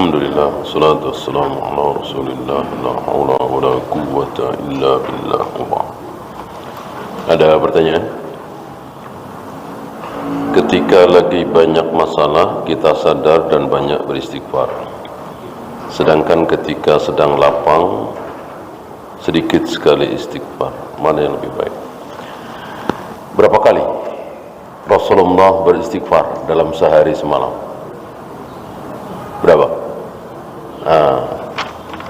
Alhamdulillah, salatu wassalamu ala rasulillah, la hawla wa la quwwata illa billah. Ada pertanyaan? Ketika lagi banyak masalah, kita sadar dan banyak beristighfar. Sedangkan ketika sedang lapang, sedikit sekali istighfar. Mana yang lebih baik? Berapa kali Rasulullah beristighfar dalam sehari semalam? Berapa?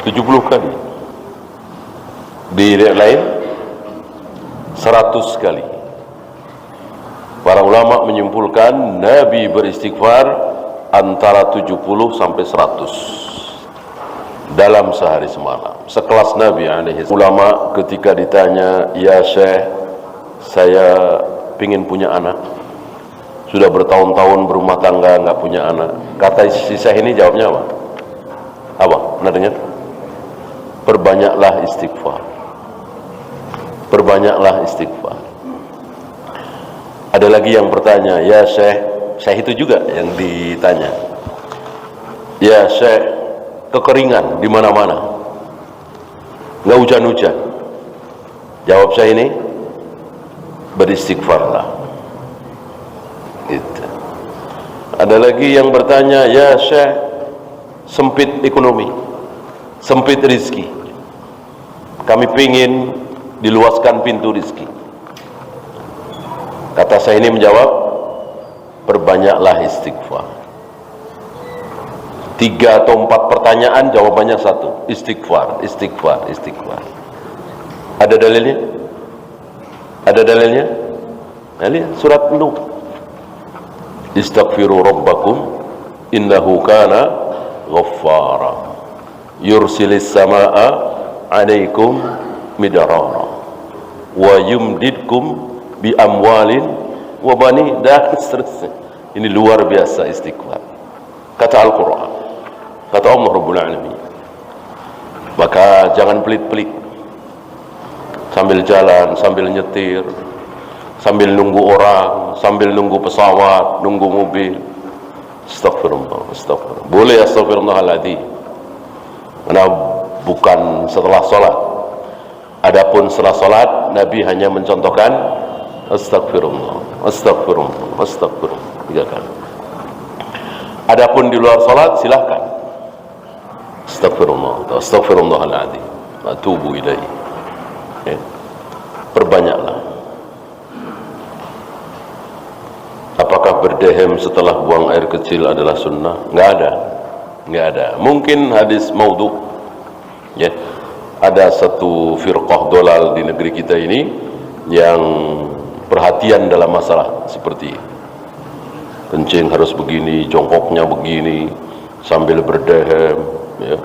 70 kali. Di riwayat lain 100 kali. Para ulama menyimpulkan Nabi beristighfar antara 70 sampai 100 dalam sehari semalam. Sekelas Nabi alaihi ulama ketika ditanya, "Ya Syekh, saya ingin punya anak. Sudah bertahun-tahun berumah tangga nggak punya anak." Kata si Syekh ini jawabnya apa? Apa? Pernah dengar? Perbanyaklah istighfar. Perbanyaklah istighfar. Ada lagi yang bertanya, "Ya Syekh," Syekh itu juga yang ditanya, "Ya Syekh, kekeringan di mana-mana, nggak hujan-hujan." Jawab Syekh ini, beristighfarlah. Gitu. Ada lagi yang bertanya, "Ya Syekh, sempit ekonomi, sempit rizki, kami pingin diluaskan pintu rizki." Kata saya ini menjawab, perbanyaklah istighfar. 3 atau 4 pertanyaan jawabannya satu, istighfar, istighfar, istighfar. Ada dalilnya? Ada dalilnya? Nah, lihat surat Nuh, istaghfiru rabbakum innahu kana ghaffara yursilis samaa alaikum midrara wa yumdidkum bi amwalin wa bani, dan seterusnya. Ini luar biasa istighfar. Kata Al-Quran, kata Allah Rabbul Alamin. Maka jangan pelit-pelit sambil jalan, sambil nyetir, sambil nunggu orang, sambil nunggu pesawat, nunggu mobil. Astagfirullah, astagfirullah. Boleh astagfirullahaladzim, karena bukan setelah sholat. Adapun setelah sholat, Nabi hanya mencontohkan astagfirullah, astagfirullah, astagfirullah 3 kali. Adapun di luar sholat, silahkan astagfirullah, astagfirullahaladzim, atubu ilaihi. Ya. Perbanyaklah. Apakah berdehem setelah buang air kecil adalah sunnah? Nggak ada, nggak ada. Mungkin hadis maudhu. Ya, ada satu firqah dolal di negeri kita ini yang perhatian dalam masalah seperti kencing harus begini, jongkoknya begini, sambil berdehem. Ya.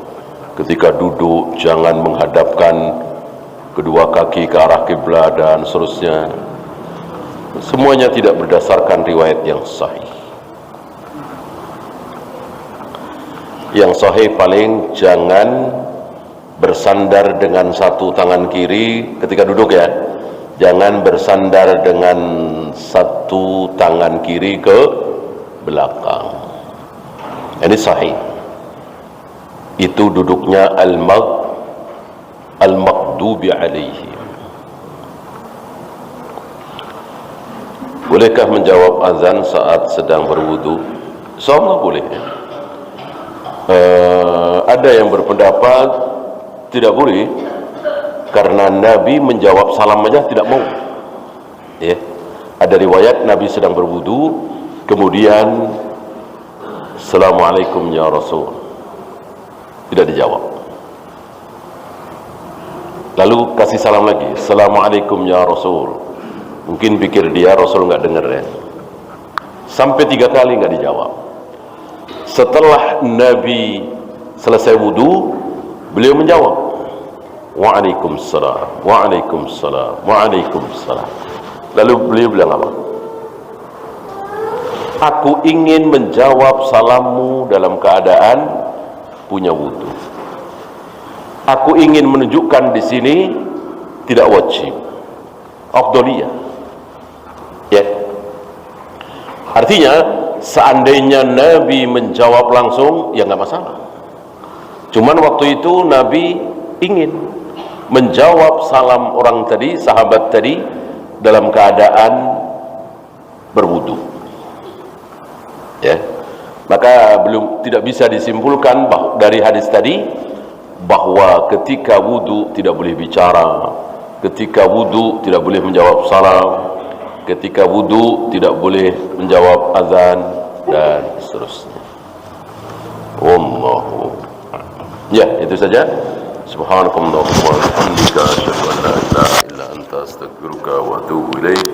Ketika duduk jangan menghadapkan kedua kaki ke arah kiblat dan seterusnya. Semuanya tidak berdasarkan riwayat yang sahih. Yang sahih paling jangan bersandar dengan satu tangan kiri ketika duduk, ya. Jangan bersandar dengan satu tangan kiri ke belakang. Ini sahih. Itu duduknya al-maghdubi alaihi. Bolehkah menjawab azan saat sedang berwudu? Insyaallah boleh. Ada yang berpendapat tidak boleh karena Nabi menjawab salam aja tidak mau. Ya. Ada riwayat Nabi sedang berwudu, kemudian Assalamualaikum ya Rasul, tidak dijawab. Lalu kasih salam lagi, Assalamualaikum ya Rasul. Mungkin pikir dia Rasul nggak dengar, ya. Sampai 3 kali nggak dijawab. Setelah Nabi selesai wudu, beliau menjawab, Waalaikumsalam, Waalaikumsalam, Waalaikumsalam. Lalu beliau bilang apa? Aku ingin menjawab salammu dalam keadaan punya wudu. Aku ingin menunjukkan di sini tidak wajib, afdaliyah. Ya. Artinya seandainya Nabi menjawab langsung, ya nggak masalah. Cuman waktu itu Nabi ingin menjawab salam orang tadi, sahabat tadi, dalam keadaan berwudu. Ya, maka tidak bisa disimpulkan dari hadis tadi bahwa ketika wudu tidak boleh bicara, ketika wudu tidak boleh menjawab salam, ketika wudu tidak boleh menjawab azan dan seterusnya. Wallahu. Ya, itu saja. Subhanakallahumma wa bihamdika asyhadu an la ilaha illa anta astaghfiruka wa atubu ilaik.